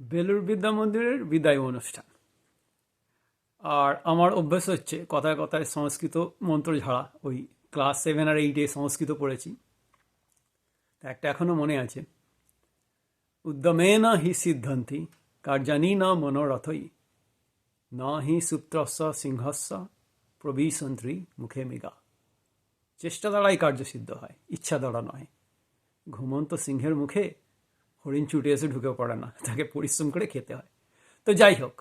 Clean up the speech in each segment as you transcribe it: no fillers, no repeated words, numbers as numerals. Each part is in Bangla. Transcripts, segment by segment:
বেলুড় বিদ্যা মন্দিরের বিদায় অনুষ্ঠান। আর আমার অভ্যাস হচ্ছে কথায় কথায় সংস্কৃত মন্ত্র ঝাড়া। ওই ক্লাস 7 আর 8 সংস্কৃত পড়েছি, তা একটা এখনো মনে আছে। উদ্যমেন হি সিদ্ধন্তি কার্যানি না মনোরথই, ন হি সুপ্তস্য সিংহস্য প্রবিশন্ত্রী মুখে মৃগা। চেষ্টা দ্বারাই কার্য সিদ্ধ হয়, ইচ্ছা দ্বারা নয়। ঘুমন্ত সিংহের মুখে হরিণ ছুটে এসে ঢুকে পড়ে না, তাকে পরিশ্রম করে খেতে হয়। তো যাই হোক,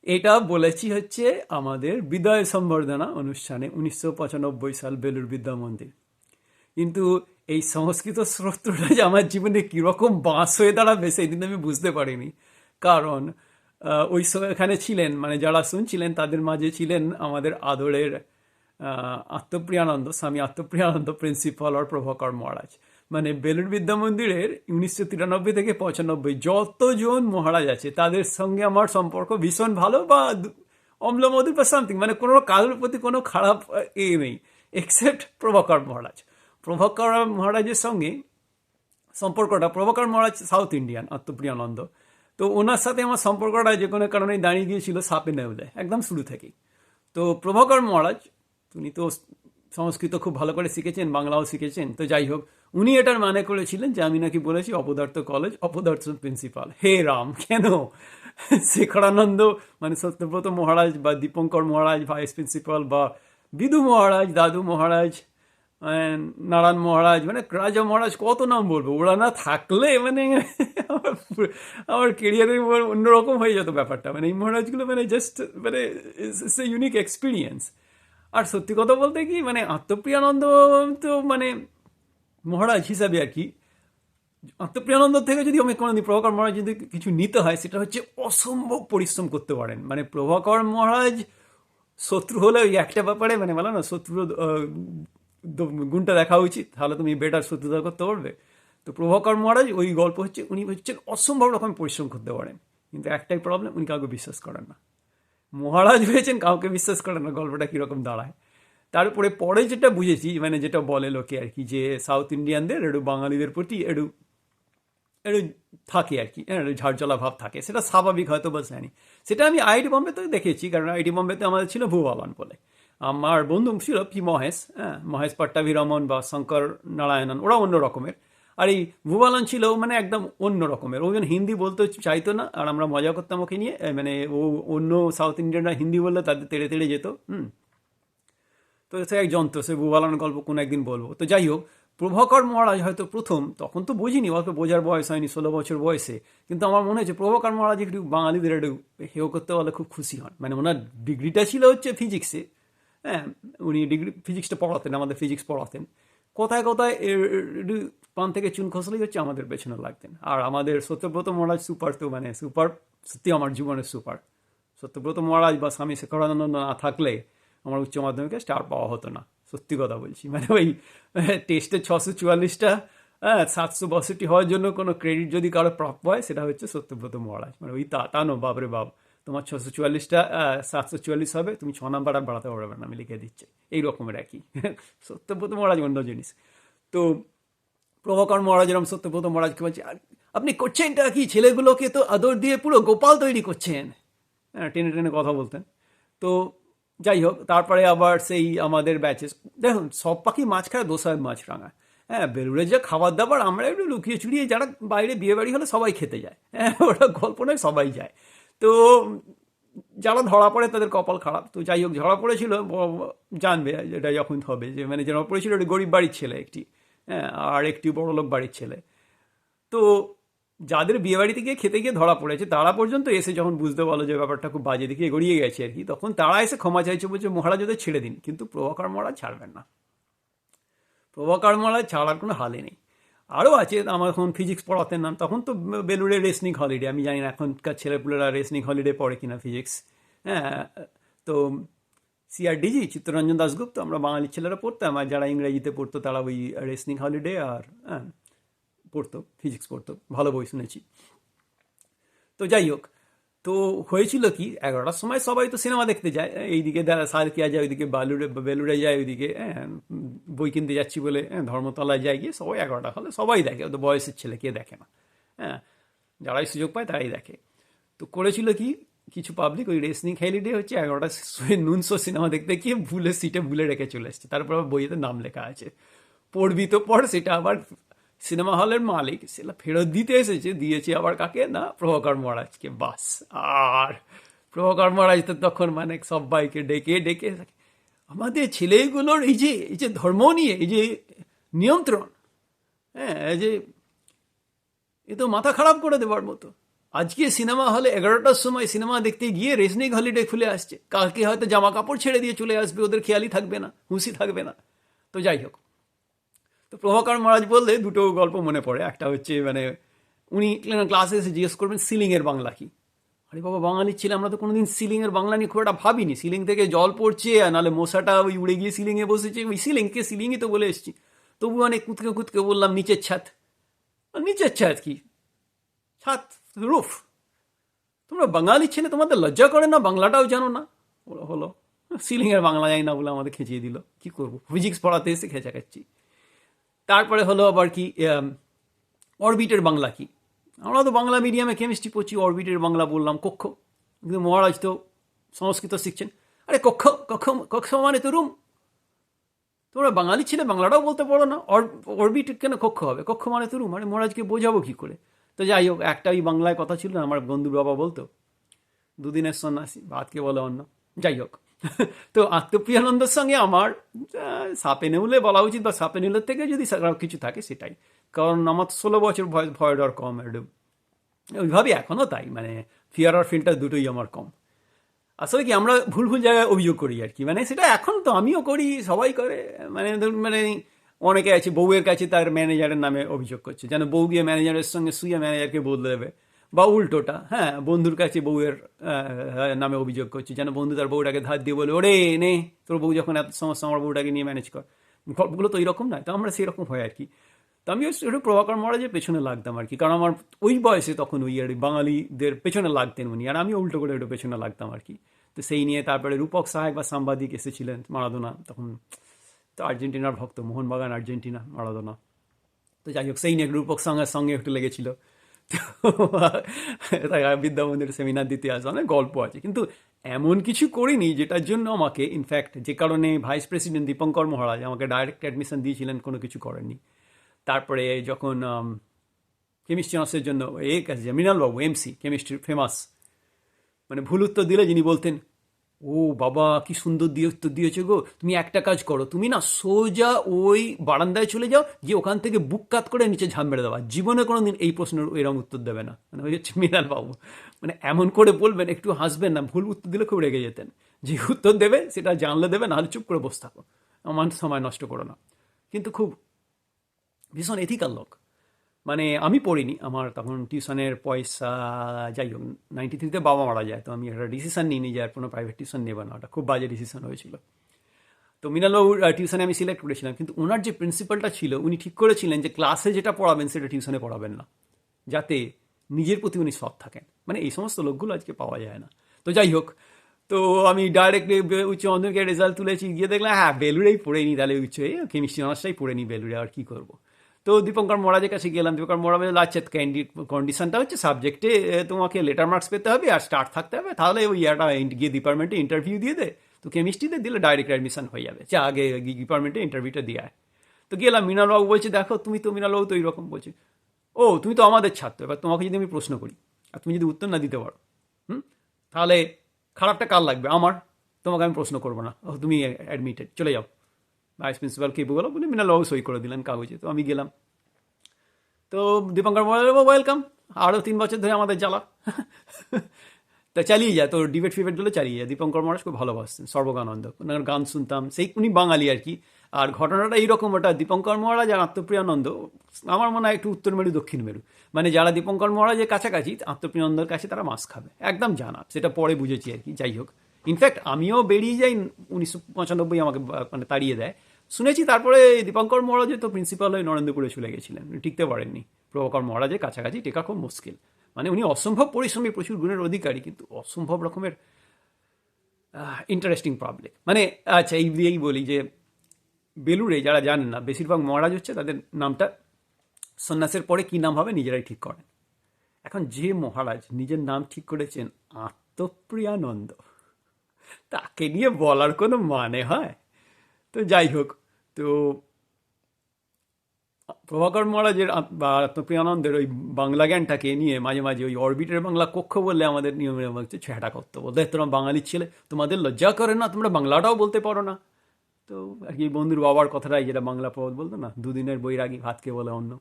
এটা বলেছি হচ্ছে আমাদের বিদায় সম্বর্ধনা অনুষ্ঠানে 1995 সাল বেলুড় বিদ্যা মন্দির। কিন্তু এই সংস্কৃত স্রোতটা যে আমার জীবনে কীরকম বাঁশ হয়ে দাঁড়াবে সেই দিন আমি বুঝতে পারিনি। কারণ ওই এখানে ছিলেন, মানে যারা শুনছিলেন তাদের মাঝে ছিলেন আমাদের আদরের আত্মপ্রিয়ানন্দ, স্বামী আত্মপ্রিয়ানন্দ প্রিন্সিপাল আর প্রভাকর মহারাজ। মানে বেলুড় বিদ্যা মন্দিরের 1993 থেকে 95 যতজন মহারাজ আছে তাদের সঙ্গে আমার সম্পর্ক ভীষণ ভালো, বা অম্লমধুর বা সামথিং, মানে কোনো কারোর প্রতি কোনো খারাপ নেই, এক্সেপ্ট প্রভাকর মহারাজ। প্রভাকর মহারাজের সঙ্গে সম্পর্কটা, প্রভাকর মহারাজ সাউথ ইন্ডিয়ান আত্মপ্রিয়ানন্দ, তো ওনার সাথে আমার সম্পর্কটা যে কোনো কারণে দাঁড়িয়ে গিয়েছিল সাপে নেউলে একদম শুরু থেকেই। তো প্রভাকর মহারাজ উনি তো সংস্কৃত খুব ভালো করে শিখেছেন, বাংলাও শিখেছেন। তো যাই হোক, উনি এটার মানে করেছিলেন যে আমি নাকি বলেছি অপদার্থ কলেজ অপদার্থ প্রিন্সিপাল। হে রাম, কেন? শেখরানন্দ মানে সত্যব্রত মহারাজ বা দীপঙ্কর মহারাজ ভাইস প্রিন্সিপাল, বা বিদু মহারাজ, দাদু মহারাজ, নারায়ণ মহারাজ, মানে রাজা মহারাজ, কত নাম বলবো, ওরা না থাকলে মানে আমার কেরিয়ারের অন্যরকম হয়ে যেত ব্যাপারটা। মানে এই মহারাজগুলো মানে জাস্ট মানে ইটস এ ইউনিক এক্সপিরিয়েন্স। আর সত্যি কথা বলতে কি, মানে আত্মপ্রিয়ানন্দ তো মানে মহারাজ হিসাবে আর কি, আত্মপ্রিয়ানন্দ থেকে যদি আমি কোনোদিন প্রভাকর মহারাজ যদি কিছু নিতে হয় সেটা হচ্ছে অসম্ভব পরিশ্রম করতে পারেন। মানে প্রভাকর মহারাজ শত্রু হলে ওই একটা ব্যাপারে, মানে বলো না, শত্রু গুণটা দেখা উচিত, তাহলে তুমি বেটার শত্রুতা করতে পারবে। তো প্রভাকর মহারাজ ওই গল্প হচ্ছে, উনি হচ্ছেন অসম্ভব রকম পরিশ্রম করতে পারেন, কিন্তু একটাই প্রবলেম, উনি কাউকে বিশ্বাস করেন না। মহারাজ হয়েছেন, কাউকে বিশ্বাস করেন না, গল্পটা কীরকম দাঁড়ায়। তারপরে পরে যেটা বুঝেছি, মানে যেটা বলে লোকে আর কি, যে সাউথ ইন্ডিয়ানদের একটু বাঙালিদের প্রতি একটু একটু থাকে আর কি, একটু ঝাড়জলা ভাব থাকে, সেটা স্বাভাবিক হয়তো বা জানি। সেটা আমি আইআইটি বম্বেতে দেখেছি, কারণ আইআইটি বম্বেতে আমাদের ছিল ভূবালন বলে, আমার বন্ধু ছিল পি মহেশ, মহেশ পট্টাভিরমন বা শঙ্কর নারায়ণন, ওরা অন্য রকমের। আর এই ভূবালন ছিল মানে একদম অন্য রকমের, ওজন হিন্দি বলতে চাইতো না, আর আমরা মজা করতাম ওকে নিয়ে, মানে ও অন্য সাউথ ইন্ডিয়ানরা হিন্দি বললে তাদের তেড়ে তেড়ে যেত। তো সে এক যন্ত্র, সে ভূবালনের গল্প কোনো একদিন বলবো। তো যাই হোক, প্রভাকর মহারাজ হয়তো প্রথম, তখন তো বুঝিনি, অল্প বোঝার বয়স হয়নি, 16 বছর বয়সে, কিন্তু আমার মনে হচ্ছে প্রভাকর মহারাজ একটু বাঙালিদের একটু হেয় করতে পারলে খুব খুশি হন। মানে ওনার ডিগ্রিটা ছিল হচ্ছে ফিজিক্সে, হ্যাঁ, উনি ডিগ্রি ফিজিক্সটা পড়াতেন, আমাদের ফিজিক্স পড়াতেন। কোথায় কোথায় একটু পান থেকে চুন খসলেই হচ্ছে আমাদের পেছনে লাগতেন। আর আমাদের সত্যব্রত মহারাজ সুপার, তো মানে সুপার, সত্যি আমার জীবনের সুপার। সত্যব্রত মহারাজ বা স্বামী শেখরানন্দ না থাকলে আমার উচ্চ মাধ্যমিকে স্টার পাওয়া হতো না, সত্যি কথা বলছি। মানে ওই টেস্টে 644টা, 762 হওয়ার জন্য কোনো ক্রেডিট যদি কারো প্রাপ্য হয় সেটা হচ্ছে সত্যব্রত মহারাজ। মানে ওই তা নো, বাপরে বাপ, তোমার 644টা 744 হবে, তুমি 6 নাম্বার আর বাড়াতে পারবে না, আমি লিখে দিচ্ছি। এই রকমের একই। সত্যব্রত মহারাজ অন্য জিনিস। তো প্রভাকর মহারাজ এরম সত্যব্রত মহারাজকে বলছে, আপনি করছেনটা কি, ছেলেগুলোকে তো আদর দিয়ে পুরো গোপাল তৈরি করছেন। হ্যাঁ, টেনে টেনে কথা বলতেন। তো যাই হোক, তারপরে আবার সেই আমাদের ব্যাচে, দেখুন সব পাখি মাছ খায়, দোসায় মাছ রাঙায়। হ্যাঁ, বেলুড়ের যে খাবার দাবার, আমরা একটু লুকিয়ে চুরিয়ে, যারা বাইরে বিয়ে বাড়ি হলে সবাই খেতে যায়, হ্যাঁ, ওটা গল্প নয়, সবাই যায়। তো যারা ধরা পড়ে তাদের কপাল খারাপ। তো যাই হোক, ধরা পড়েছিল, জানবে যেটা যখন হবে, যে মানে ধরা পড়েছিল একটি গরিব বাড়ির ছেলে একটি, হ্যাঁ, আর একটি বড়লোক বাড়ির ছেলে। তো যাদের বিয়ে বাড়িতে গিয়ে খেতে গিয়ে ধরা পড়েছে, তারা পর্যন্ত এসে যখন বুঝতে পারলো যে ব্যাপারটা খুব বাজে দিকে গড়িয়ে গেছে আর কি, তখন তারা এসে ক্ষমা চাইছে, বলছে মহারাজ ওদের ছেড়ে দিন। কিন্তু প্রভাকর মহারাজ ছাড়বেন না, প্রভাকর মহারাজ ছাড়ার কোনো হালে নেই। আরও আছে, আমার যখন ফিজিক্স পড়াতেন না, তখন তো বেলুড়ে রেসনিক হলিডে, আমি জানি না এখনকার ছেলেপুলেরা রেসনিক হলিডে পড়ে কিনা ফিজিক্স, হ্যাঁ। তো সিআরডিজি চিত্তরঞ্জন দাশগুপ্ত, আমরা বাঙালি ছেলেরা পড়তাম, আর যারা ইংরেজিতে পড়তো তারা ওই রেসনিক হলিডে আর পড়তো, ফিজিক্স পড়তো, ভালো বই শুনেছি। তো যাই হোক, তো হয়েছিল কি, 11টার সময় সবাই তো সিনেমা দেখতে যায়, এইদিকে সার্কিয়া যায়, ওইদিকে বেলুড়ে যায়, ওইদিকে বই কিনতে যাচ্ছি বলে ধর্মতলায় যায়, গিয়ে সবাই 11টা হলে সবাই দেখে, ওদের বয়সের ছেলে কে দেখে না, হ্যাঁ, যারাই সুযোগ পায় তারাই দেখে। তো করেছিল কি, কিছু পাবলিক ওই রেসনিং হলিডে হচ্ছে 11টা নুন শো সিনেমা দেখতে গিয়ে ভুলে সিটে ভুলে রেখে চলে এসছে, তারপর আবার বইয়েতে নাম লেখা আছে, পড়বি তো পড়, সেটা আবার সিনেমা হলের মালিক সেটা ফেরত দিতে এসেছে, দিয়েছে আবার কাকে না, প্রভাকর মহারাজকে। বাস, আর প্রভাকর মহারাজ তো তখন মানে সবাইকে ডেকে ডেকে আমাদের ছেলেগুলোর এই যে ধর্ম নিয়ে এই যে নিয়ন্ত্রণ, হ্যাঁ, এই যে এ তো মাথা খারাপ করে দেবার মতো। আজকে সিনেমা হলে 11টার সময় সিনেমা দেখতে গিয়ে রেসনিং হলিডে খুলে আসছে, কালকে হয়তো জামা কাপড় ছেড়ে দিয়ে চলে আসবে, ওদের খেয়ালই থাকবে না, হুঁশি থাকবে না। তো যাই হোক, তো প্রভাকর মহারাজ বললে দুটো গল্প মনে পড়ে। একটা হচ্ছে মানে উনি ক্লাসে এসে জিজ্ঞেস করবেন সিলিংয়ের বাংলা কি। আরে বাবা, বাঙালির ছেলে, আমরা তো কোনোদিন সিলিংয়ের বাংলা নিয়ে খুব একটা ভাবিনি। সিলিং থেকে জল পড়ছে, আর নাহলে মশাটা ওই উড়ে গিয়ে সিলিংয়ে বসেছে, ওই সিলিংকে সিলিংই তো বলে এসছি। তবু অনেক কুতকে কুতকে বললাম নিচের ছাদ। নিচের ছাদ কি? ছাদ, রুফ। তোমরা বাঙালি ছেলে, তোমাদের লজ্জা করে না? বাংলাটাও জানো না। হলো সিলিংয়ের বাংলা জানি না বলে আমাদের খেঁচিয়ে দিল, কি করবো, ফিজিক্স পড়াতে এসে খেঁচা খাচ্ছি। তারপরে হলো আবার কি, অরবিটের বাংলা কি। আমরা তো বাংলা মিডিয়ামে কেমিস্ট্রি পড়ছি, অরবিটের বাংলা বললাম কক্ষ। কিন্তু মহারাজ তো সংস্কৃত শিখছেন। আরে কক্ষ কক্ষ কক্ষ মানে তো রুম। তোমরা বাঙালি ছেলে, বাংলাটাও বলতে পারো না, অরবিট কেন কক্ষ হবে? কক্ষ মানে তো রুম। আরে মহারাজকে বোঝাবো কি করে? তো যাই হোক, একটা ওই বাংলায় কথা ছিল না, আমার বন্ধুর বাবা বলতো, দুদিনের সন্ন্যাসী ভাতকে বলে অন্য। যাই হোক, তো আত্মপ্রিয়ানন্দের সঙ্গে আমার সাপে নেউলে বলা উচিত, বা সাপে নেউলের থেকে যদি কিছু থাকে সেটাই। কারণ আমার 16 বছর ভয় ডর কম, একটু ওইভাবে এখনও তাই, মানে ফিয়ার আর ফিল্টার দুটোই আমার কম। আসলে কি, আমরা ভুল ভুল জায়গায় অভিযোগ করি আর কি, মানে সেটা এখন তো আমিও করি, সবাই করে। মানে ধরুন, মানে অনেকে আছে বউয়ের কাছে তার ম্যানেজারের নামে অভিযোগ করছে, যেন বউ গিয়ে ম্যানেজারের সঙ্গে শুয়ে ম্যানেজারকে বদলে দেবে, বা উল্টোটা, হ্যাঁ, বন্ধুর কাছে বউয়ের নামে অভিযোগ করছে, যেন বন্ধু তার বউটাকে ধার দিয়ে বলে, ওরে নে তোর বউ যখন এত সমস্যা, আমার বউটাকে নিয়ে ম্যানেজ কর। গল্পগুলো তো এইরকম নয়, তো আমরা সেরকম হয় আর কি। তো আমিও একটু প্রভাকর মহারাজের পেছনে লাগতাম আর কি, কারণ আমার ওই বয়সে তখন ওই আর বাঙালিদের পেছনে লাগতেন উনি, আর আমি উল্টো করে একটু পেছনে লাগতাম আর কি। তো সেই নিয়ে তারপরে রূপক সাহাক বা সাংবাদিক এসেছিলেন, মারাদোনা তখন তো আর্জেন্টিনার ভক্ত, মোহনবাগান আর্জেন্টিনা, মারাদোনা। তো যাই হোক, সেই নিয়ে রূপক সাহার সঙ্গে একটু লেগেছিল। তো বিদ্যা মন্দির সেমিনার দিতে আসে, অনেক গল্প আছে, কিন্তু এমন কিছু করিনি যেটার জন্য আমাকে, ইনফ্যাক্ট যে কারণে ভাইস প্রেসিডেন্ট দীপঙ্কর মহারাজ আমাকে ডাইরেক্ট অ্যাডমিশন দিয়েছিলেন, কোনো কিছু করেননি। তারপরে যখন কেমিস্ট্রি অনার্সের জন্য কাছে মৃণালবাবু, এমসি কেমিস্ট্রি ফেমাস, মানে ভুল উত্তর দিলে যিনি বলতেন, ও বাবা কি সুন্দর দিয়ে উত্তর দিয়েছে গো, তুমি একটা কাজ করো, তুমি না সোজা ওই বারান্দায় চলে যাও, যে ওখান থেকে বুক কাত করে নিচে ঝাঁপ মেরে দেওয়া, জীবনে কোনো দিন এই প্রশ্নের এরকম উত্তর দেবে না। মানে ওই হচ্ছে মৃণালবাবু, মানে এমন করে বলবেন, একটু হাসবেন না, ভুল উত্তর দিলে খুব রেগে যেতেন। যে উত্তর দেবে সেটা জানলে দেবে, নাহলে চুপ করে বসে থাকো, আমার সময় নষ্ট করো না। কিন্তু খুব ভীষণ এথিক্যাল লোক। মানে আমি পড়িনি, আমার তখন টিউশনের পয়সা, যাই হোক 93-তে বাবা মারা যায়, তো আমি একটা ডিসিশন নিইনি যে আর কোনো প্রাইভেট টিউশন নেবো না, ওটা খুব বাজে ডিসিশন হয়েছিল। তো মৃণালবাবুর টিউশনে আমি সিলেক্ট করেছিলাম, কিন্তু ওনার যে প্রিন্সিপালটা ছিল, উনি ঠিক করেছিলেন যে ক্লাসে যেটা পড়াবেন সেটা টিউশনে পড়াবেন না, যাতে নিজের প্রতি উনি সৎ থাকেন। মানে এই সমস্ত লোকগুলো আজকে পাওয়া যায় না। তো যাই হোক, তো আমি ডাইরেক্ট উচ্চ মাধ্যমিকের রেজাল্ট তুলেছি, গিয়ে দেখলাম হ্যাঁ বেলুড়েই পড়ে নিই, তাহলে উচ্চ কেমিস্ট্রি অনার্সটাই পড়ে নিই বেলুড়ে, আর কী করবো। তো দীপঙ্কর মহারাজের কাছে গেলাম, দীপঙ্কর মহারাজ বলল, আচ্ছা কন্ডিশনটা হচ্ছে সাবজেক্টে তোমাকে লেটার মার্কস পেতে হবে আর স্টার্ট থাকতে হবে, তাহলে ওই ইয়াটা গিয়ে ডিপার্টমেন্টে ইন্টারভিউ দিয়ে দে, তো কেমিস্ট্রিতে দিলে ডাইরেক্ট অ্যাডমিশন হয়ে যাবে, যা আগে ডিপার্টমেন্টে ইন্টারভিউটা দিয়ে আয়। তো গেলাম, মৃণালবাবু বলছে, দেখো তুমি তো, মৃণালবাবু তো এইরকম বলছে, ও তুমি তো আমাদের ছাত্র, এবার তোমাকে যদি আমি প্রশ্ন করি আর তুমি যদি উত্তর না দিতে পারো, তাহলে খারাপটা কার লাগবে? আমার। তোমাকে আমি প্রশ্ন করবো না, ও তুমি অ্যাডমিটেড, চলে যাও। ভাইস প্রিন্সিপালকে বলো, বলে মৃণালবাবু সই করে দিলেন কাগজে। তো আমি গেলাম, তো দীপঙ্কর বলল, ওয়েলকাম, আরও 3 বছর ধরে আমাদের জ্বালা। তা চালিয়ে যায়, তো ডিবেট ফিবেটগুলো চালিয়ে যায়। দীপঙ্কর মহারাজ খুব ভালোবাসতেন সর্বগানন্দ, ওনার গান শুনতাম, সেই উনি বাঙালি আর কি। আর ঘটনাটা এইরকম, ওটা দীপঙ্কর মহারাজ আর আত্মপ্রিয়ানন্দ, আমার মনে হয় একটু উত্তর মেরু দক্ষিণ মেরু, মানে যারা দীপঙ্কর মহারাজের কাছাকাছি আত্মপ্রিয়ানন্দর কাছে তারা মাছ খাবে, একদম জানা, সেটা পরে বুঝেছি আর কি। যাই হোক, ইনফ্যাক্ট আমিও বেরিয়ে যাই, 1995 আমাকে মানে তাড়িয়ে দেয় শুনেছি। তারপরে দীপঙ্কর মহারাজের তো প্রিন্সিপাল হয়ে নরেন্দ্রপুরে চলে গেছিলেন, উনি টিকতে পারেননি। প্রভাকর মহারাজের কাছাকাছি টেকা খুব মুশকিল, মানে উনি অসম্ভব পরিশ্রমী, প্রচুর গুণের অধিকারী, কিন্তু অসম্ভব রকমের ইন্টারেস্টিং পাবলিক। মানে আচ্ছা, এই দিয়েই বলি যে বেলুড়ে যারা জানেন না, বেশিরভাগ মহারাজ হচ্ছে তাদের নামটা সন্ন্যাসের পরে কী নাম হবে নিজেরাই ঠিক করেন। এখন যে মহারাজ নিজের নাম ঠিক করেছেন আত্মপ্রিয়ানন্দ, তাকে নিয়ে বলার কোনো মানে হয়? তো যাই হোক, তো প্রভাকর মহারাজের বা আত্মপ্রিয়ানন্দের ওই বাংলা জ্ঞানটাকে নিয়ে মাঝে মাঝে ওই অরবিটের বাংলা কক্ষ বললে আমাদের নিয়মের মধ্যে ছেঁটা করতো, বলতে তোমরা বাঙালির ছেলে, তোমাদের লজ্জা করে না, তোমরা বাংলাটাও বলতে পারো না। তো আর কি বন্ধুর বাবার কথাটাই, যেটা বাংলা প্রবাদ বলতো না, দুদিনের বৈরাগী ভাতকে বলে অন্য।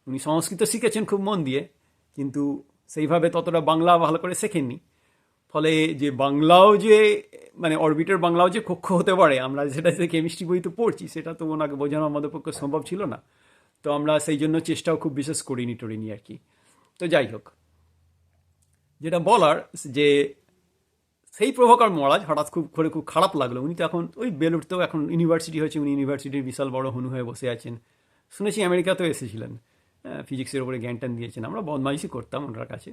উনি সংস্কৃত শিখেছেন খুব মন দিয়ে, কিন্তু সেইভাবে ততটা বাংলা ভালো করে শেখেননি। ফলে যে বাংলাও যে মানে অরবিটের বাংলাও যে কক্ষ হতে পারে, আমরা সেটা যে কেমিস্ট্রি বইতে পড়ছি, সেটা তো ওনাকে বোঝানো আমাদের পক্ষে সম্ভব ছিল না। তো আমরা সেই জন্য চেষ্টাও খুব বিশেষ করিনি টরিনি আর কি। তো যাই হোক, যেটা বলার, যে সেই প্রভাকর মহারাজ হঠাৎ খুব করে খুব খারাপ লাগলো। উনি তো এখন ওই বেলুড়তেও এখন ইউনিভার্সিটি হয়েছে, উনি ইউনিভার্সিটির বিশাল বড় হনু হয়ে বসে আছেন। শুনেছি আমেরিকাতেও এসেছিলেন, ফিজিক্সের ওপরে জ্ঞান ট্যান দিয়েছেন। আমরা বদমাইশি করতাম ওনার কাছে,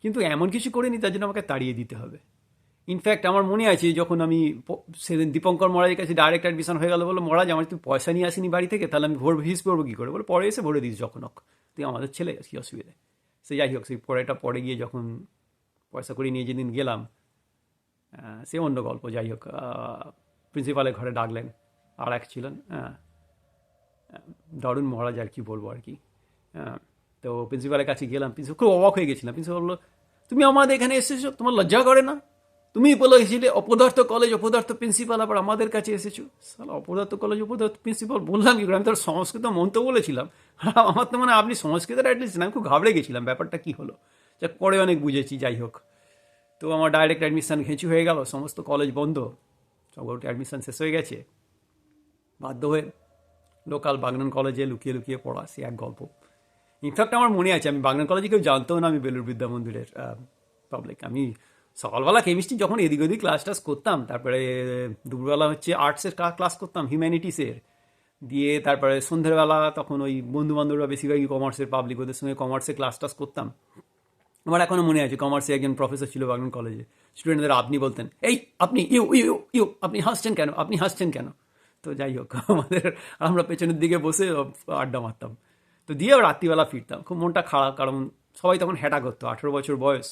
কিন্তু এমন কিছু করিনি তার জন্য আমাকে তাড়িয়ে দিতে হবে। ইনফ্যাক্ট আমার মনে আছে যখন আমি সেদিন দীপঙ্কর মহারাজের কাছে ডাইরেক্ট অ্যাডমিশন হয়ে গেল, বললো মহারাজ আমার তুই পয়সা নিয়ে আসিনি বাড়ি থেকে, তাহলে আমি ফিস পড়বো কী করে? বলে পরে এসে ভরে দিস যখন হোক, তুই আমাদের ছেলে, কী অসুবিধা। সে যাই হোক, সেই পরে গিয়ে যখন পয়সা করে নিয়ে যেদিন গেলাম, সে অন্য গল্প। যাই হোক, প্রিন্সিপালের ঘরে ডাকলেন, আর এক ছিলেন, দারুণ মহারাজ, আর কি বলবো আর কি। তো প্রিন্সিপালের কাছে গেলাম, প্রিন্সিপাল খুব অবাক হয়ে গেছিলাম। প্রিন্সিপাল বললো, তুমি আমাদের এখানে এসেছো, তোমার লজ্জা করে না? তুমি বলেছিলে অপদার্থ কলেজ, অপদার্থ প্রিন্সিপাল, আবার আমাদের কাছে এসেছো। সালা অপদার্থ কলেজ, অপদার্থ প্রিন্সিপাল বললাম কি করে? আমি তো সংস্কৃত মন্ত্র বলেছিলাম। আমার তো মানে আপনি সংস্কৃতটা অ্যাটলিস্ট না। আমি খুব ঘাবড়ে গেছিলাম, ব্যাপারটা কী হলো। যাক, পরে অনেক বুঝেছি। যাই হোক, তো আমার ডাইরেক্ট অ্যাডমিশান ঘেঁচু হয়ে গেল, সমস্ত কলেজ বন্ধ, সব অ্যাডমিশান শেষ হয়ে গেছে। বাধ্য হয়ে লোকাল বাগনান কলেজে লুকিয়ে লুকিয়ে পড়া, সে এক গল্প। ইনফ্যাক্ট আমার মনে আছে, আমি বাগনান কলেজে কেউ জানতো না আমি বেলুড় বিদ্যা মন্দিরের পাবলিক। আমি সকালবেলা কেমিস্ট্রি যখন এদিক ওদিক ক্লাস টাস করতাম, তারপরে দুপুরবেলা হচ্ছে আর্টসের ক্লাস করতাম, হিউম্যানিটিসের, দিয়ে তারপরে সন্ধ্যেবেলা তখন ওই বন্ধু বান্ধবরা বেশিরভাগই কমার্সের পাবলিক, ওদের সঙ্গে কমার্সে ক্লাস টাস করতাম। আমার এখনও মনে আছে, কমার্সে একজন প্রফেসর ছিল বাগনান কলেজে, স্টুডেন্টদের আপনি বলতেন, এই আপনি, ইউ ইউ ইউ, আপনি হাসছেন কেন, আপনি হাসছেন কেন? তো যাই হোক, আমরা পেছনের দিকে বসে আড্ডা মারতাম। তো দিয়ে রাত্রিবেলা ফিরতাম, খুব মনটা খারাপ, কারণ সবাই তখন হ্যাটা করতো, 18 বছর বয়স,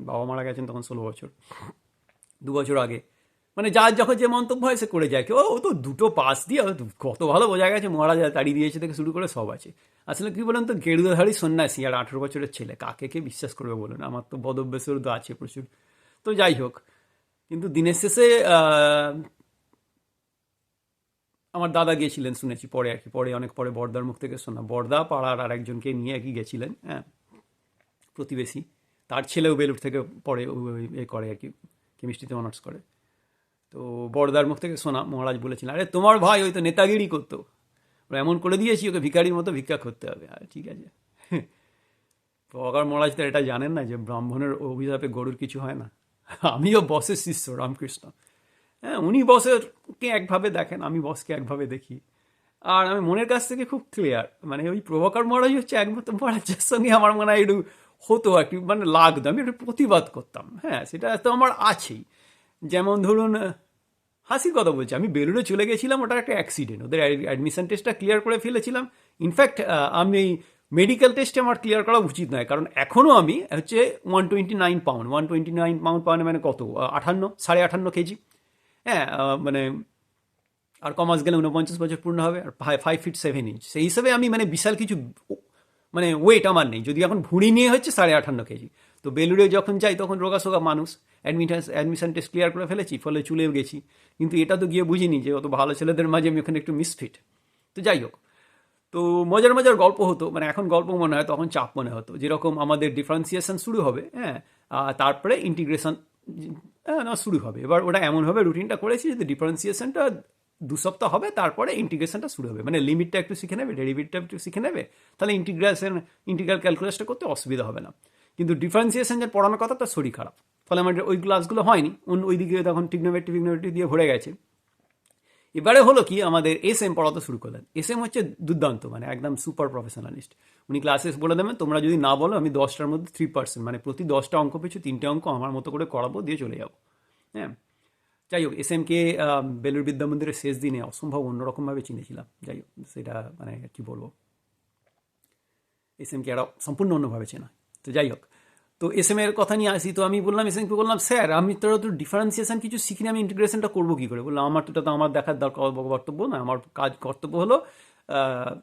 বাবা মারা গেছেন তখন 16 বছর, 2 বছর আগে। মানে যার যখন যে মন্তব্য হয় সে করে যায়, কেউ ও তো দুটো পাস দিয়ে কত ভালো বোঝা গেছে, মহারাজ তাড়িয়ে দিয়েছে থেকে শুরু করে সব আছে। আসলে কী বলেন তো, গেরুদাধারী সন্ন্যাসী আর 18 বছরের ছেলে, কাকে কে বিশ্বাস করবে বলুন? আমার তো বদভ্যাসেরও তো আছে প্রচুর। তো যাই হোক, কিন্তু দিনের শেষে আমার দাদা গিয়েছিলেন শুনেছি, পরে আর কি, পরে অনেক পরে বর্দার মুখ থেকে শোনা, বর্দা পাড়ার আর একজনকে নিয়ে আর কি গেছিলেন, প্রতিবেশী, তার ছেলেও বেলুড় থেকে পড়ে, এ করে আর কি, কেমিস্ট্রিতে অনার্স করে। তো বড়দার মুখ থেকে শোনা, মহারাজ বলেছিলেন, আরে তোমার ভাই ওই তো নেতাগিরি করতো, ওরা এমন করে দিয়েছি ওকে ভিখারির মতো ভিক্ষা করতে হবে। আর ঠিক আছে, প্রভাকর মহারাজ তো এটা জানেন না যে ব্রাহ্মণের অভিশাপে গরুর কিছু হয় না। আমিও বসের শিষ্য, রামকৃষ্ণ। উনি বসকে একভাবে দেখেন, আমি বসকে একভাবে দেখি। আর আমি মনের কাছ থেকে খুব ক্লিয়ার, মানে ওই প্রভাকর মহারাজ হচ্ছে একমাত্র মহারাজ যার সঙ্গে আমার মনে হয় একটু হতো, একটু মানে লাগতো, আমি একটু প্রতিবাদ করতাম। সেটা তো আমার আছেই। যেমন ধরুন, হাসির কথা বলছি, আমি বেলুড়ে চলে গেছিলাম, ওটা একটা অ্যাক্সিডেন্ট, ওদের অ্যাডমিশন টেস্টটা ক্লিয়ার করে ফেলেছিলাম। ইনফ্যাক্ট আমি মেডিকেল টেস্টে আমার ক্লিয়ার করা উচিত নয়, কারণ এখনও আমি হচ্ছে 129 পাউন্ড, 129 পাউন্ড মানে কত, 58 কেজি। মানে আর কমার্স গেলে 49 বছর পূর্ণ হবে, আর 5 ফিট 7 ইঞ্চ, সেই হিসাবে আমি মানে বিশাল কিছু মানে ওয়েট আমার নেই, যদি এখন ভুঁড়ি নিয়ে হচ্ছে 58.5 কেজি। তো বেলুড়ে যখন যাই তখন রোগাসোগা মানুষ, অ্যাডমিশন টেস্ট ক্লিয়ার করে ফেলেছি, ফলে চলেও গেছি। কিন্তু এটা তো গিয়ে বুঝিনি যে অত ভালো ছেলেদের মাঝে আমি ওখানে একটু মিসফিট। তো যাই হোক, তো মজার মজার গল্প হতো, মানে এখন গল্প মনে হয়, তখন চাপ মনে হতো। যেরকম আমাদের ডিফারেন্সিয়েশন শুরু হবে, তারপরে ইন্টিগ্রেশন না শুরু হবে। এবার ওটা এমনভাবে রুটিনটা করেছি যে ডিফারেন্সিয়েশনটা 2 সপ্তাহ হবে, তারপরে ইন্টিগ্রেশনটা শুরু হবে, মানে লিমিটটা একটু শিখে নেবে, ডেরিভেটিভটা একটু শিখে নেবে, তাহলে ইন্টিগ্রাল ক্যালকুলাসটা করতে অসুবিধা হবে না। কিন্তু ডিফারেন্সিয়েশন যে পড়ানোর কথা, তার শরীর খারাপ, ফলে আমার ওই ক্লাসগুলো হয়নি, ওইদিকে তখন টিগনোমেট্রি দিয়ে ভরে গেছে। এবারে হলো কি, আমাদের এসএম পড়াতে শুরু করলেন। এসএম হচ্ছে দুর্দান্ত, মানে একদম সুপার প্রফেশনালিস্ট। উনি ক্লাসেস বলে দেবেন, তোমরা যদি না বলো আমি 10টার মধ্যে 3%, মানে প্রতি 10টা অঙ্ক পিছু 3টে অঙ্ক আমার মতো করে করাবো, দিয়ে চলে যাবো। যাই হোক, এসএমকে বেলুড় বিদ্যা মন্দিরের শেষ দিনে অসম্ভব অন্যরকমভাবে চিনেছিলাম। যাই হোক, সেটা মানে কি বলবো, এসএমকে এরা সম্পূর্ণ অন্যভাবে চেনা। তো যাই হোক, তো এস এম এর কথা নিয়ে আসি, তো আমি বললাম এস এমকে, বললাম স্যার আমি তো ডিফারেন্সিয়েশন কিছু শিখিনি, আমি ইন্টিগ্রেশনটা করবো কী করে? বললাম আমার তো এটা তো আমার দেখার দরকার কর্তব্য না, আমার কর্তব্য হলো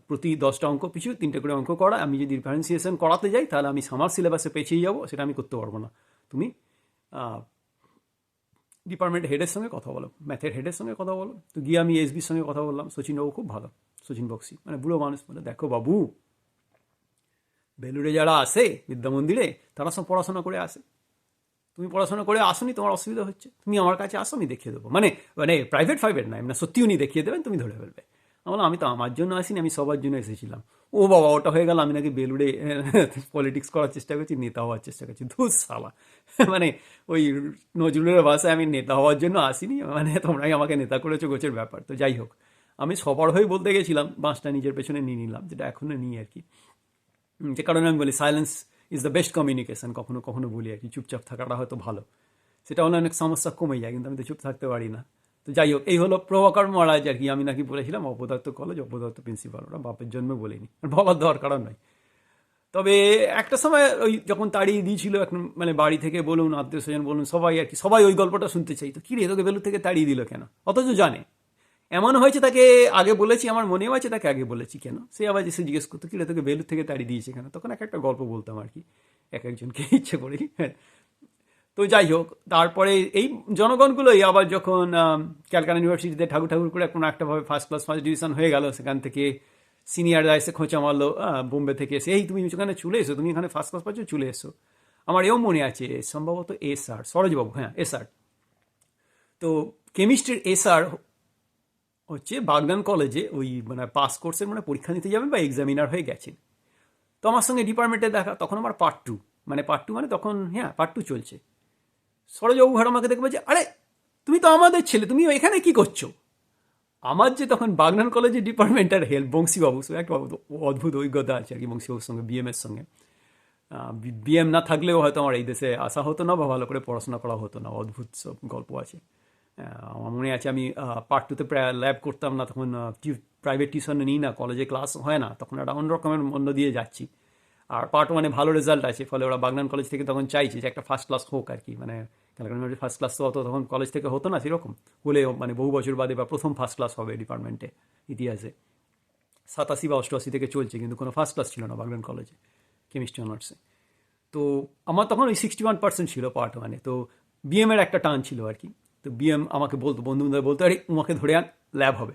প্রতি 10টা অঙ্ক পিছু 3টে করে অঙ্ক করা। আমি যদি ডিফারেন্সিয়েশন করাতে যাই তাহলে আমি আমার সিলেবাসে পেছিয়ে যাবো, সেটা আমি করতে পারবো না। তুমি ডিপার্টমেন্ট হেডের সঙ্গে কথা বলো, ম্যাথের হেডের সঙ্গে কথা বলো। তো গিয়ে আমি এসবির সঙ্গে কথা বললাম, সচিনবাবু খুব ভালো, সচিন বক্সি, মানে বুড়ো মানুষ, বলে দেখো বাবু, বেলুড়ে যারা আসে বিদ্যা মন্দিরে তারা সব পড়াশোনা করে আসে, তুমি পড়াশোনা করে আসোনি, তোমার অসুবিধা হচ্ছে, তুমি আমার কাছে আসো, আমি দেখিয়ে দেবো। মানে মানে প্রাইভেট ফাইভেট নয়, মানে সত্যি উনি দেখিয়ে দেবেন, তুমি ধরে ফেলবে। আমি বললাম আমি তো আমার জন্য আসিনি, আমি সবার জন্য এসেছিলাম। ও বাবা, ওটা হয়ে গেল আমি নাকি বেলুড়ে পলিটিক্স করার চেষ্টা করছি, নেতা হওয়ার চেষ্টা করছি। ধুস সালা, মানে ওই নজরুলের ভাষায় আমি নেতা হওয়ার জন্য আসিনি, মানে তোমরাই আমাকে নেতা করেছো, গোছের ব্যাপার। তো যাই হোক, আমি সবার হয়ে বলতে গেছিলাম, বাঁশটা নিজের পেছনে নিয়ে নিলাম, যেটা এখনো নিই আর কি। যে কারণে আমি বলি silence is the best communication, কখনো কখনো বলি আর কি, চুপচাপ থাকাটা হয়তো ভালো, সেটা হলে অনেক সমস্যা কমে যায়, কিন্তু আমি তো চুপ থাকতে পারি না। তো যাই হোক, এই হলো প্রভাকর মহারাজ আর কি। আমি নাকি বলেছিলাম অপদার্থ কলেজ, অপদার্থ প্রিন্সিপাল, ওরা বাপের জন্মে বলিনি, আর বলার দরকারও নয়। তবে একটা সময় ওই যখন তাড়িয়ে দিয়েছিল, এখন মানে বাড়ি থেকে বলুন, আত্মীয় স্বজন বলুন, সবাই আর কি, সবাই ওই গল্পটা শুনতে চাই। তো কী রে, তোকে বেলুর থেকে তাড়িয়ে দিল কেন? অথচ জানে এমন হয়েছে, তাকে আগে বলেছি, আমার মনেও আছে তাকে আগে বলেছি কেন। সে আবার এসে জিজ্ঞেস করতো, কী রে তোকে বেলুর থেকে তাড়িয়ে দিয়েছে কেন? তখন একটা গল্প বলতাম আর কি, এক একজনকে ইচ্ছে করি। তো যাই হোক, তারপরে এই জনগণগুলোই আবার যখন ক্যালকাটা ইউনিভার্সিটিতে ঠাকুর ঠাকুর করে কোনো একটাভাবে ফার্স্ট ক্লাস ফার্স্ট ডিভিশন হয়ে গেল, সেখান থেকে সিনিয়ররা এসে খোঁচা মারলো, বোম্বে থেকে এসে, এই তুমি এখানে চলে এসো, তুমি এখানে ফার্স্ট ক্লাস পাচ্ছ, চলে এসো। আমার এও মনে আছে, সম্ভবত SR সরোজবাবু, হ্যাঁ SR, তো কেমিস্ট্রির SR হচ্ছে বাগনান কলেজে ওই মানে পাস কোর্সের মানে পরীক্ষা নিতে যাবেন বা এক্সামিনার হয়ে গেছেন। তো আমার সঙ্গে ডিপার্টমেন্টে দেখা, তখন আমার পার্ট 2, মানে পার্ট 2 মানে তখন, হ্যাঁ পার্ট 2 চলছে। সরোজবাবু ঘর আমাকে দেখে বলছে, আরে তুমি তো আমাদের ছেলে, তুমি এখানে কি করছো? আমার যে তখন বাগনান কলেজের ডিপার্টমেন্টের হেল্প বংশীবাবু, সে একটা অদ্ভুত অভিজ্ঞতা আছে আর কি বংশীবাবুর সঙ্গে, BM-এর সঙ্গে। BM না থাকলেও হয়তো আমার এই দেশে আসা হতো না, বা ভালো করে পড়াশোনা করা হতো না, অদ্ভুত সব গল্প আছে। আমার মনে আছে আমি পার্ট 2-তে প্রায় ল্যাব করতাম না, তখন প্রাইভেট টিউশন নিই না, কলেজে ক্লাস হয় না, তখন একটা অন্য রকমের মন্য দিয়ে যাচ্ছি। আর পার্ট 1-এ ভালো রেজাল্ট আছে, ফলে ওরা বাগনান কলেজ থেকে তখন চাইছে যে একটা ফার্স্ট ক্লাস হোক আর কি, মানে ক্যালকাটা ফার্স্ট ক্লাস তো অত তখন কলেজ থেকে হতো না সেরকম, হলেও মানে বহু বছর বাদে বা প্রথম ফার্স্ট ক্লাস হবে ডিপার্টমেন্টে ইতিহাসে। 87 বা 88 থেকে চলছে, কিন্তু কোনো ফার্স্ট ক্লাস ছিল না বাগনান কলেজে কেমিস্ট্রি অনার্সে। তো আমার তখন ওই 61% ছিল পার্ট 1-এ। তো BM-এর একটা টান ছিল আর কি। তো BM আমাকে বলতো, বন্ধু বান্ধব বলতো, আরে উমাকে ধরে আন, ল্যাব হবে,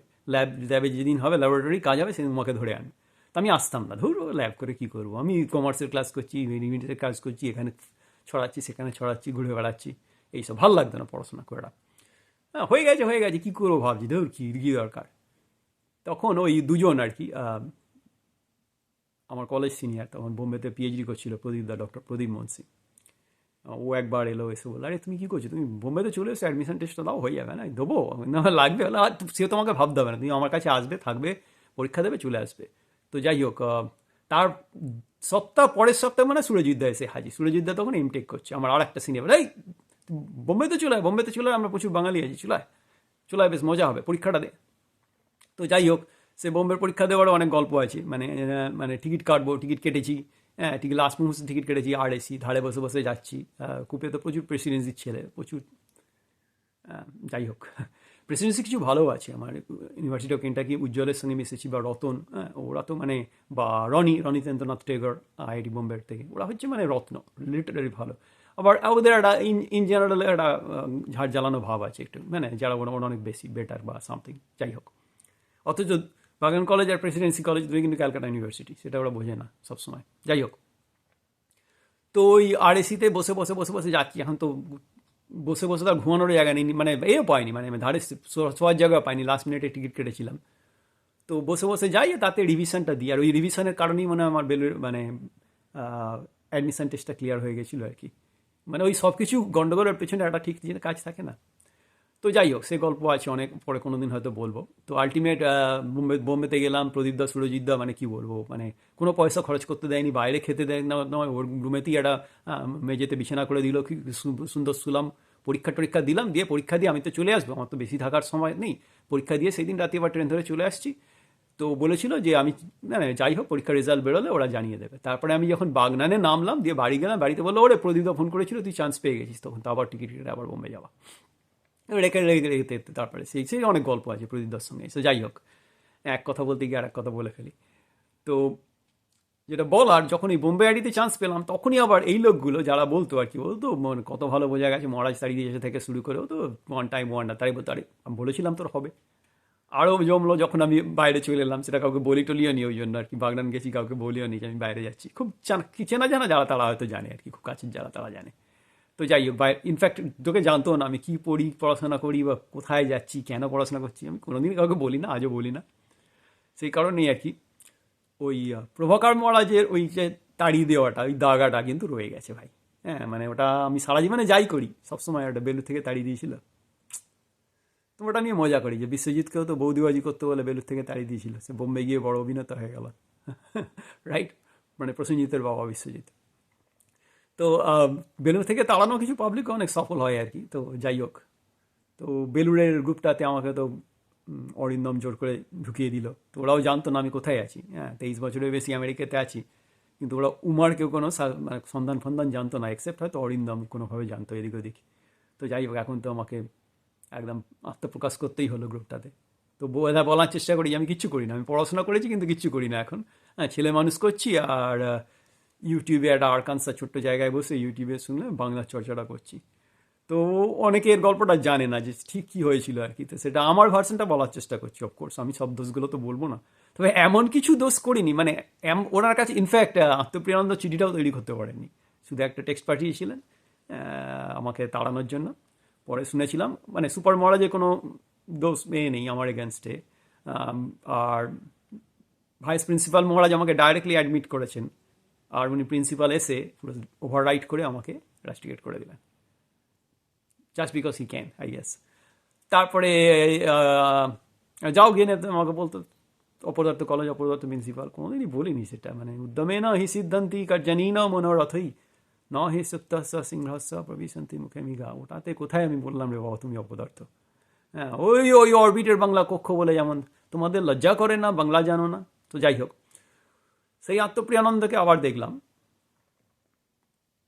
ল্যাবে যেদিন হবে, ল্যাবরেটরি কাজ হবে, সেদিন উমাকে ধরে আন। তো আমি আসতাম না, ধরো ল্যাব করে কী করবো, আমি কমার্সের ক্লাস করছি, ইউনিটের কাজ করছি, এখানে ছড়াচ্ছি, সেখানে ছড়াচ্ছি, ঘুরে বেড়াচ্ছি, এইসব ভালো লাগতো না পড়াশোনা করা। হ্যাঁ, হয়ে গেছে কী করবো ভাবছি, ধর কী দরকার। তখন ওই দুজন আর কি, আমার কলেজ সিনিয়র, তখন বোম্বেতে PhD করছিল ডক্টর প্রদীপ মুন্সি। ও একবার এলো, এসে বললো, আরে তুমি কী করছো, তুমি বোম্বেতে চলে এসো, অ্যাডমিশন টেস্টটা দাও, হয়ে যাবে না, দেবো না লাগবে, হলো আর সে তোমাকে ভাবতে হবে না, তুমি আমার কাছে আসবে, থাকবে, পরীক্ষা দেবে, চলে আসবে। তো যাই হোক, তার পরের সপ্তাহে মানে সুরজিৎদা এসে হাজির। সুরজিৎদা তখন এমটেক করছে, আমার আর একটা সিনিয়র, এই বোম্বেতে চলে আয়, আমরা প্রচুর বাঙালি আছি, চলে আয়, বেশ মজা হবে, পরীক্ষাটা দে। তো যাই হোক, সে বোম্বের পরীক্ষা দেওয়ারও অনেক গল্প আছে, মানে মানে টিকিট কাটবো, টিকিট কেটেছি, হ্যাঁ টিকিট লাস্ট মুহূর্তে টিকিট কেটেছি, আর এসি ধারে বসে বসে যাচ্ছি। কুপে তো প্রচুর প্রেসিডেন্সির ছেলে, প্রচুর। যাই হোক, প্রেসিডেন্সি কিছু ভালো আছে, আমার ইউনিভার্সিটি অফ কেন্টাকি উজ্জ্বলের সঙ্গে মিশেছি, বা রতন, ওরা তো মানে, বা রণীন্দ্রনাথ টেগর IIT বোম্বের থেকে, ওরা হচ্ছে মানে রত্ন, লিটারারি ভালো। আবার ওদের একটা ইন জেনারেল একটা ঝাড় জ্বালানো ভাব আছে একটু, মানে যারা ওরা অনেক বেশি বেটার বা সামথিং। যাই হোক, অথচ বাগান কলেজ আর প্রেসিডেন্সি কলেজ দুই কিন্তু ক্যালকাটা ইউনিভার্সিটি, সেটা ওরা বোঝে না সবসময়। যাই হোক, তো ওই RAC-তে বসে বসে বসে বসে যাচ্ছি, এখন তো বসে বসে তার ঘুমানোর জায়গা নেই, মানে এও পাইনি, মানে ধারে শোয়ার জায়গা পাইনি, লাস্ট মিনিটে টিকিট কেটেছিলাম। তো বসে বসে যাই, তাতে রিভিশনটা দিই, আর ওই রিভিশনের কারণেই মনে হয় আমার মানে অ্যাডমিশন টেস্টটা ক্লিয়ার হয়ে গেছিলো আর কি। মানে ওই সব কিছু গণ্ডগোলের পেছনে একটা ঠিক কাজ থাকে না। তো যাই হোক, সে গল্প আছে অনেক, পরে কোনো দিন হয়তো বলবো। তো আলটিমেট বোম্বেতে গেলাম, প্রদীপদা সুরজিৎদা, মানে কি বলবো, মানে কোনো পয়সা খরচ করতে দেয়নি, বাইরে খেতে দেয় না, ওর রুমেতেই একটা মেঝেতে বিছানা করে দিল, কি সুন্দর শুলাম, পরীক্ষা দিলাম, দিয়ে পরীক্ষা দিয়ে আমি তো চলে আসবো, আমার তো বেশি থাকার সময় নেই। পরীক্ষা দিয়ে সেই দিন রাতে আবার ট্রেন ধরে চলে আসছি। তো বলেছিল যে আমি মানে যাই হোক পরীক্ষার রেজাল্ট বেরোলে ওরা জানিয়ে দেবে। তারপরে আমি যখন বাগনানে নামলাম, দিয়ে বাড়ি গেলাম, বাড়িতে বললো ওরে প্রদীপদা ফোন করেছিল, তুই চান্স পেয়ে গেছিস, তখন তো আবার টিকিট কেটে আবার বোম্বে যাওয়া। রেখে রেখে রেখে তারপরে সেই অনেক গল্প আছে প্রদীপদার সঙ্গে। সে যাই হোক, এক কথা বলতে গিয়ে আর এক কথা বলে ফেলি। তো যেটা বলার, যখন এই বোম্বে আইডিতে চান্স পেলাম তখনই আবার এই লোকগুলো যারা বলতো আর কি, বলতো মানে কত ভালো বোঝা গেছে মহারাজ তাড়িয়ে দিয়েছে থেকে শুরু করেও তো ওয়ান টাইম ওয়ান্ডার, তাই বলতো। আরে আমি বলেছিলাম তোর হবে। আরও জমলো যখন আমি বাইরে চলে এলাম, সেটা কাউকে বলি টলিও নি, ওই জন্য আর কি বাগনান গেছি, কাউকে বলিও নি যে আমি বাইরে যাচ্ছি। খুব চেনা জানা যারা তারা হয়তো জানে আর কি, খুব কাছের যারা তারা জানে। তো যাই হোক, ইনফ্যাক্ট তোকে জানতো না আমি কী পড়ি, পড়াশোনা করি বা কোথায় যাচ্ছি, কেন পড়াশোনা করছি, আমি কোনোদিন কাউকে বলি না, আজও বলি না। সেই কারণেই আর কি ওই প্রভাকর মহারাজের ওই যে তাড়িয়ে দেওয়াটা, ওই দাগাটা কিন্তু রয়ে গেছে ভাই। হ্যাঁ মানে ওটা আমি সারা জীবনে যাই করি সবসময় ওটা বেলুর থেকে তাড়িয়ে দিয়েছিল। তো ওটা নিয়ে মজা করি যে বিশ্বজিৎকেও তো বৌদিবাজি করতে বলে বেলুর থেকে তাড়িয়ে দিয়েছিল, সে বোম্বে গিয়ে বড় অভিনেতা হয়ে গেল। রাইট, মানে প্রসেনজিতের বাবা বিশ্বজিৎ। তো বেলুর থেকে তাড়ানো কিছু পাবলিক অনেক সফল হয় আর কি। তো যাই হোক, তো বেলুরের গ্রুপটাতে আমাকে তো অরিন্দম জোর করে ঢুকিয়ে দিল। তো ওরাও জানতো না আমি কোথায় আছি। হ্যাঁ, 23 বছরের বেশি আমেরিকাতে আছি, কিন্তু ওরা উমার কেউ কোনো মানে সন্ধান ফন্ধান জানতো না, এক্সেপ্ট হয়তো অরিন্দম কোনোভাবে জানতো এদিক ওদিক। তো যাই হোক, এখন তো আমাকে একদম আত্মপ্রকাশ করতেই হলো গ্রুপটাতে। তো বলার চেষ্টা করি যে আমি কিচ্ছু করি না, আমি পড়াশোনা করেছি কিন্তু কিচ্ছু করি না এখন। হ্যাঁ, ছেলে মানুষ করছি, আর ইউটিউবে একটা আরকানসা ছোট্ট জায়গায় বসে ইউটিউবে শুনলে বাংলার চর্চাটা করছি। তো অনেকে এর গল্পটা জানে না যে ঠিক কী হয়েছিল আর কি। তো সেটা আমার ভার্সনটা বলার চেষ্টা করছি। অফকোর্স আমি সব দোষগুলো তো বলবো না, তবে এমন কিছু দোষ করিনি, মানে ওনার কাছে ইনফ্যাক্ট আত্মপ্রিয়ানন্দ চিঠিটাও তৈরি করতে পারেননি, শুধু একটা টেক্সট পাঠিয়েছিলেন আমাকে তাড়ানোর জন্য। পরে শুনেছিলাম মানে সুপার মহারাজের কোনো দোষ নেই আমার এগেনস্টে। আর ভাইস প্রিন্সিপাল মহারাজ আমাকে ডাইরেক্টলি অ্যাডমিট করেছেন, আর উনি প্রিন্সিপাল এসে পুরো ওভাররাইট করে আমাকে রাস্টিকেট করে দিলেন, just because he can, I guess. তারপরে যাও গিয়ে আমাকে বলতো অপদার্থ কলেজ, অপদার্থ প্রিন্সিপাল, কোনোদিনই বলিনি সেটা। মানে উদ্যমে না হি সিদ্ধান্তি কার্যানী না মনোরথই ন হি সুপ্তস্য সিংহস্য প্রবিশন্তি মুখে মিঘা। ওটাতে কোথায় আমি বললাম রে বাবা তুমি অপদার্থ? হ্যাঁ, ওই ওই অরবিটের বাংলা কক্ষ বলে, যেমন তোমাদের লজ্জা করে না, বাংলা জানো না। তো যাই হোক, সেই আত্মপ্রিয়ানন্দকে আবার দেখলাম।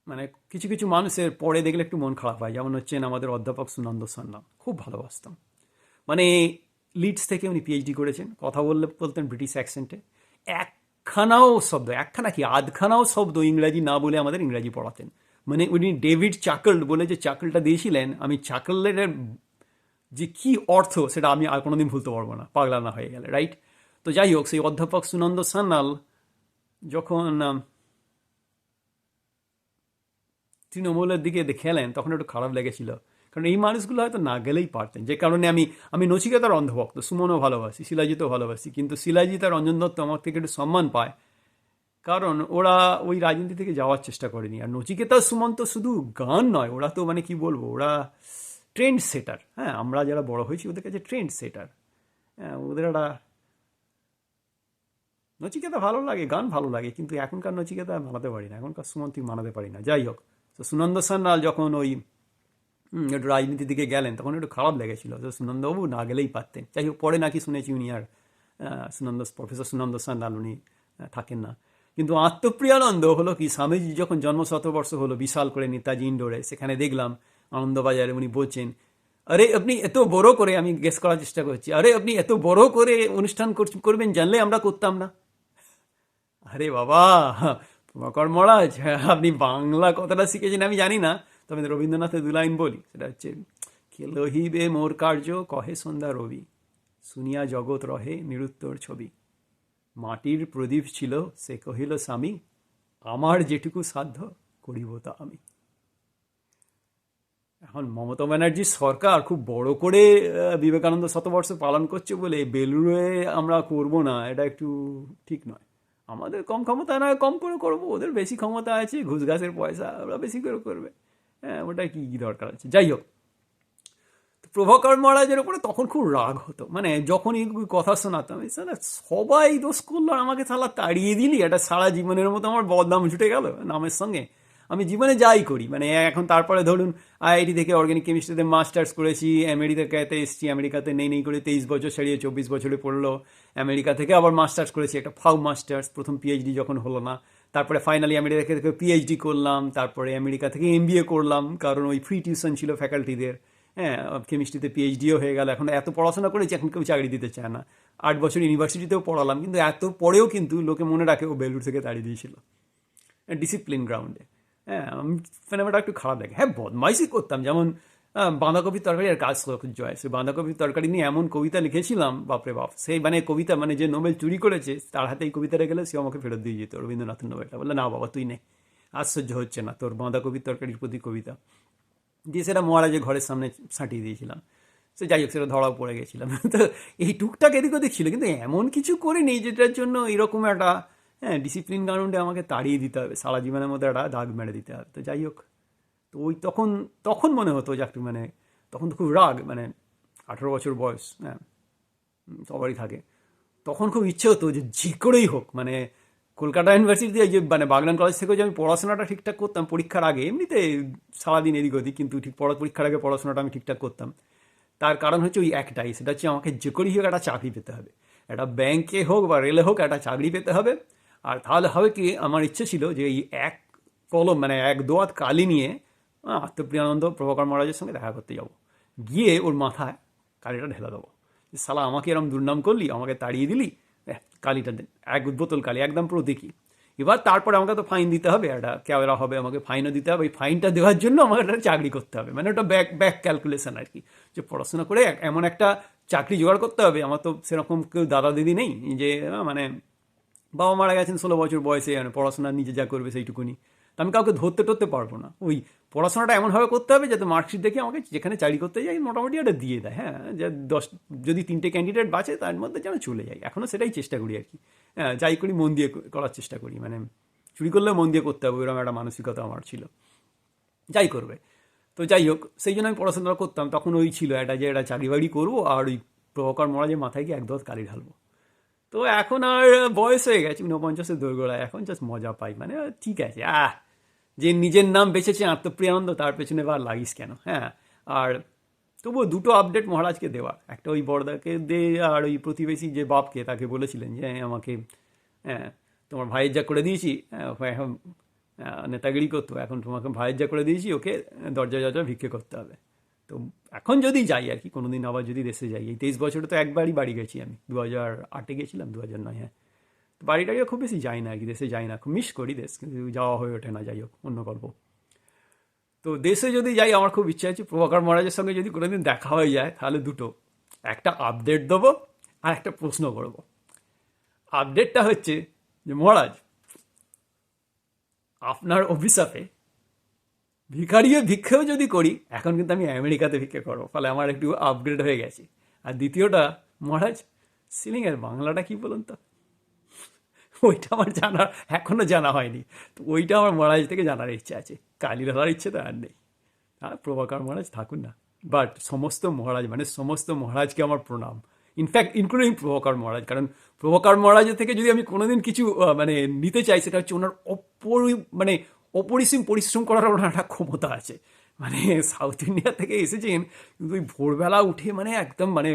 মানে কিছু কিছু মানুষের পরে দেখলে একটু মন খারাপ হয়, যেমন হচ্ছেন আমাদের অধ্যাপক সুনন্দ সান্যাল, খুব ভালোবাসতাম। মানে লিডস থেকে উনি পিএইচডি করেছেন, কথা বলতেন ব্রিটিশ অ্যাকসেন্টে, একখানাও শব্দ, একখানা কি আধখানাও শব্দ ইংরাজি না বলে আমাদের ইংরাজি পড়াতেন। মানে উনি ডেভিড চাকল বলে যে চাকলটা দিয়েছিলেন, আমি চাকলের যে কি অর্থ সেটা আমি আর কোনোদিন ভুলতে পারবো না, পাগলা না হয়ে গেলে, রাইট? তো যাই হোক, সেই অধ্যাপক সুনন্দ সান্যাল যখন তৃণমূলের দিকে খেলেন তখন একটু খারাপ লেগেছিল, কারণ এই মানুষগুলো হয়তো না গেলেই পারতেন। যে কারণে আমি নচিকেতার অন্ধভক্ত, সুমনও ভালোবাসি, শিলাজিতও ভালোবাসি, কিন্তু শিলাজিৎ আর রঞ্জন দত্ত আমার থেকে একটু সম্মান পায়, কারণ ওরা ওই রাজনীতি থেকে যাওয়ার চেষ্টা করেনি। আর নচিকেতা সুমন তো শুধু গান নয়, ওরা তো মানে কি বলবো, ওরা ট্রেন্ড সেটার। হ্যাঁ, আমরা যারা বড় হয়েছি ওদের কাছে ট্রেন্ড সেটার। হ্যাঁ, ওদের একটা নচিকেতা ভালো লাগে, গান ভালো লাগে, কিন্তু এখনকার নচিকেতা মানাতে পারি না, এখনকার সুমন ঠিক মানাতে পারি না। যাই হোক, তো সুনন্দ সান্যাল যখন ওই একটু রাজনীতির দিকে গেলেন তখন একটু খারাপ লেগেছিল, তো সুনন্দবাবু না গেলেই পারতেন। যাই হোক, পরে নাকি শুনেছি উনি আর প্রফেসর সুনন্দ সান্যাল উনি থাকেন না। কিন্তু আত্মপ্রিয়ানন্দ হলো কি, স্বামীজি যখন জন্ম শতবর্ষ হলো বিশাল করে নেতাজি ইন্ডোরে, সেখানে দেখলাম আনন্দবাজারে উনি বলছেন, আরে আপনি এত বড় করে, আমি গেস করার চেষ্টা করছি, আরে আপনি এত বড় করে অনুষ্ঠান করবেন জানলে আমরা করতাম না। আরে বাবা প্রভাকর মহারাজ, আপনি বাংলা কথাটা শিখেছেন আমি জানি না, তবে রবীন্দ্রনাথের দু লাইন বলি, সেটা হচ্ছে, কে লহিবে মোর কার্য কহে সন্ধ্যা রবি, শুনিয়া জগৎ রহে নিরুত্তর ছবি, মাটির প্রদীপ ছিল সে কহিল স্বামী, আমার যেটুকু সাধ্য করিব তা আমি। এখন মমতা ব্যানার্জির সরকার খুব বড় করে বিবেকানন্দ শতবর্ষ পালন করছে বলে বেলুড়ে আমরা করব না, এটা একটু ঠিক নয়। আমাদের কম ক্ষমতা নয়, কম করে করবো, ওদের বেশি ক্ষমতা আছে, ঘুষ ঘাসের পয়সা, ওরা বেশি করে করবে। হ্যাঁ, ওটা কি দরকার আছে? যাই হোক, প্রভাকর মহারাজের ওপরে তখন খুব রাগ হতো, মানে যখনই কথা শোনাতাম, সবাই দোষ করলো, আমাকে শালা তাড়িয়ে দিলি, এটা সারা জীবনের মতো আমার বদনাম ছুটে গেল নামের সঙ্গে। আমি জীবনে যাই করি মানে এখন তারপরে ধরুন আইআইটি থেকে অর্গানিক কেমিস্ট্রিতে মাস্টার্স করেছি, আমেরিকাতে এসেছি, আমেরিকাতে নেই করে 23 বছর ছাড়িয়ে 24 বছরে পড়লো, আমেরিকা থেকে আবার মাস্টার্স করেছি, একটা ফাউ মাস্টার্স, প্রথম পিএইচডি যখন হলো না, তারপরে ফাইনালি আমেরিকা থেকে পিএইচডি করলাম, তারপরে আমেরিকা থেকে এমবিএ করলাম, কারণ ওই ফ্রি টিউশন ছিল ফ্যাকাল্টিদের। হ্যাঁ, কেমিস্ট্রিতে পিএইচডিও হয়ে গেল, এখন এত পড়াশোনা করেছি এখন কেউ চাকরি দিতে চায় না। 8 বছর ইউনিভার্সিটিতেও পড়ালাম, কিন্তু এত পরেও কিন্তু লোকে মনে রাখে ও বেলুড় থেকে তাড়িয়ে দিয়েছিল ডিসিপ্লিন গ্রাউন্ডে। হ্যাঁ, সিনেমাটা একটু খারাপ লাগে। হ্যাঁ, বদমাইশি করতাম, যেমন বাঁধাকপির তরকারি আর কাজ জয়, সে বাঁধাকপির তরকারি নিয়ে এমন কবিতা লিখেছিলাম, বাপরে বাপ, সেই মানে কবিতা মানে যে নোবেল চুরি করেছে তার হাতে এই কবিতাটা গেলে সে আমাকে ফেরত দিয়ে যেত, রবীন্দ্রনাথের নোবেলটা। বললে না বাবা তুই নে, আশ্চর্য হচ্ছে না তোর বাঁধাকপির তরকারির প্রতি কবিতা, দিয়ে সেটা মহারাজের ঘরের সামনে ছাঁটিয়ে দিয়েছিলাম। সে যাই হোক, সেটা ধরাও পড়ে গেছিলাম। তো এই টুকটাক এদিক ওদিক ছিল, কিন্তু এমন কিছু করিনি যেটার জন্য এরকম একটা ডিসিপ্লিন গ্রাউন্ডে আমাকে তাড়িয়ে দিতে হবে, সারা জীবনের মধ্যে একটা দাগ মেরে দিতে হবে। তো যাই হোক, তো ওই তখন তখন মনে হতো যে একটু মানে, তখন তো খুব রাগ, মানে 18 বছর বয়স, হ্যাঁ সবারই থাকে, তখন খুব ইচ্ছে হতো যে যে করেই হোক মানে কলকাতা ইউনিভার্সিটি যে মানে বাগনান কলেজ থেকেও যে আমি পড়াশোনাটা ঠিকঠাক করতাম পরীক্ষার আগে, এমনিতে সারাদিন এদিক ওদিক, কিন্তু ঠিক পরীক্ষার আগে পড়াশোনাটা আমি ঠিকঠাক করতাম। তার কারণ হচ্ছে ওই একটাই, সেটা হচ্ছে আমাকে যে করেই হোক একটা চাকরি পেতে হবে, একটা ব্যাংকে হোক বা রেলে হোক একটা চাকরি পেতে হবে। আর তাহলে হবে কি, আমার ইচ্ছে ছিল যে এই এক কলম মানে এক দোয়াত কালি নিয়ে আত্মপ্রিয়ানন্দ প্রভাকর মহারাজের সঙ্গে দেখা করতে যাব, গিয়ে ওর মাথায় কালিটা ঢেলে দেবো, যে শালা আমাকে এরকম দুর্নাম করলি, আমাকে তাড়িয়ে দিলি, কালিটা দেন, এক বোতল কালি একদম প্রতীকী। এবার তারপরে আমাকে তো ফাইন দিতে হবে, একটা ক্যামেরা হবে, আমাকে ফাইনও দিতে হবে, ওই ফাইনটা দেওয়ার জন্য আমাকে একটা চাকরি করতে হবে, মানে ওটা ব্যাক ব্যাক ক্যালকুলেশন আর কি, যে পড়াশোনা করে এমন একটা চাকরি জোগাড় করতে হবে। আমার তো সেরকম কেউ দাদা দিদি নেই যে মানে বাবা মারা গেছেন 16 বছর বয়সে, মানে পড়াশোনা নিজে যা করবে সেইটুকুনি, তো আমি কাউকে ধরতে টরতে পারবো না। ওই পড়াশোনাটা এমনভাবে করতে হবে যাতে মার্কশিট দেখে আমাকে যেখানে চাকরি করতে যাই মোটামুটি ওটা দিয়ে দেয়। হ্যাঁ, যে 10 যদি 3টে ক্যান্ডিডেট বাঁচে তার মধ্যে যেন চলে যায়, এখনও সেটাই চেষ্টা করি আর কি। হ্যাঁ, যাই করি মন দিয়ে করার চেষ্টা করি, মানে চুরি করলেও মন দিয়ে করতে হবে, ওইরকম একটা মানসিকতা আমার ছিল, যাই করবে। তো যাই হোক, সেই জন্য আমি পড়াশোনা করতাম, তখন ওই ছিল একটা যে একটা চাকরি বাকরি করবো আর ওই প্রভাকর মহারাজের মাথায় গিয়ে 1 দোয়াত কালি ঢালবো। তো এখন আর বয়স হয়ে গেছে 49-এর দোরগোড়ায়, এখন জাস্ট মজা পাই, মানে ঠিক আছে, যে নিজের নাম বেঁচেছে আত্মপ্রিয়ানন্দ, তার পেছনে বা লাগিস কেন। হ্যাঁ, আর তবুও দুটো আপডেট মহারাজকে দেওয়া, একটা ওই বড়দাকে দে, আর ওই প্রতিবেশী যে বাপকে তাকে বলেছিলেন যে আমাকে, হ্যাঁ তোমার ভাইয়ের যা করে দিয়েছি, এখন নেতাগিরি করতো, এখন তোমাকে ভাইয়ের যা করে দিয়েছি, ওকে দরজা দরজা ভিক্ষে করতে হবে। তো এখন যদি যাই আর কি, কোনোদিন আবার যদি দেশে যাই, এই 23 বছরে তো একবারই বাড়ি গেছি আমি, 2008-এ গেছিলাম, 2009, হ্যাঁ। তো বাড়ি টাড়িও খুব বেশি যাই না আর কি, দেশে যাই না, খুব মিস করি দেশ, কিন্তু যাওয়া হয়ে ওঠে না, যাই হোক অন্য গল্প। তো দেশে যদি যাই আমার খুব ইচ্ছা আছে প্রভাকর মহারাজের সঙ্গে যদি কোনোদিন দেখা হয়ে যায়, তাহলে দুটো, একটা আপডেট দেবো আর একটা প্রশ্ন করবো। আপডেটটা হচ্ছে যে মহারাজ, আপনার অভিশাপে ভিক্ষেও যদি করি, এখন কিন্তু আমি আমেরিকাতে ভিক্ষে করবো, ফলে আমার একটু আপগ্রেড হয়ে গেছে। আর দ্বিতীয়টা, মহারাজ সিলিংয়ের বাংলাটা কি বলুন তো, ওইটা আমার জানার এখনও জানা হয়নি, তো ওইটা আমার মহারাজ থেকে জানার ইচ্ছা আছে, কালি ঢালার ইচ্ছে তো আর নেই। আর প্রভাকর মহারাজ থাকুন না, বাট সমস্ত মহারাজ মানে সমস্ত মহারাজকে আমার প্রণাম, ইনফ্যাক্ট ইনক্লুডিং প্রভাকর মহারাজ, কারণ প্রভাকর মহারাজের থেকে যদি আমি কোনোদিন কিছু মানে নিতে চাই, সেটা হচ্ছে ওনার মানে অপরিসীম পরিশ্রম করার ওনার একটা ক্ষমতা আছে। মানে সাউথ ইন্ডিয়া থেকে এসেছেন, কিন্তু ওই ভোরবেলা উঠে মানে একদম মানে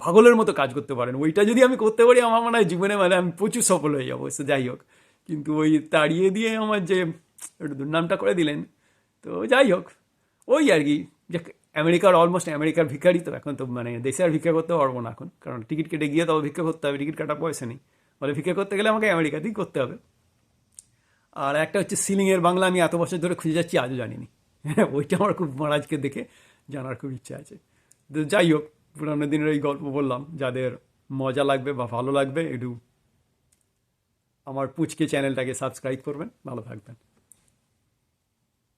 পাগলের মতো কাজ করতে পারেন, ওইটা যদি আমি করতে পারি আমার মনে হয় জীবনে মানে আমি প্রচুর সফল হয়ে যাবো। সে যাই হোক, কিন্তু ওই তাড়িয়ে দিয়ে আমার যে একটু দুর্নামটা করে দিলেন, তো যাই হোক, ওই আর কি, যে আমেরিকার অলমোস্ট আমেরিকার ভিখারি, তো এখন তো মানে দেশে আর ভিক্ষা করতে পারবো না এখন, কারণ টিকিট কেটে গিয়ে তবে ভিক্ষা করতে হবে, টিকিট কাটার পয়সা নেই, বলে ভিক্ষা করতে গেলে আমাকে আমেরিকাতেই করতে হবে। আর একটা হচ্ছে সিলিংয়ের বাংলা, আমি এত বছর ধরে খুঁজে যাচ্ছি, আজও জানিনি। হ্যাঁ, ওইটা আমার খুব মহারাজকে দেখে জানার খুব ইচ্ছা আছে। তো যাই হোক, পুরানো দিনের এই গল্প বললাম, যাদের মজা লাগবে বা ভালো লাগবে একটু আমার পুচকে চ্যানেলটাকে সাবস্ক্রাইব করবেন, ভালো থাকবেন।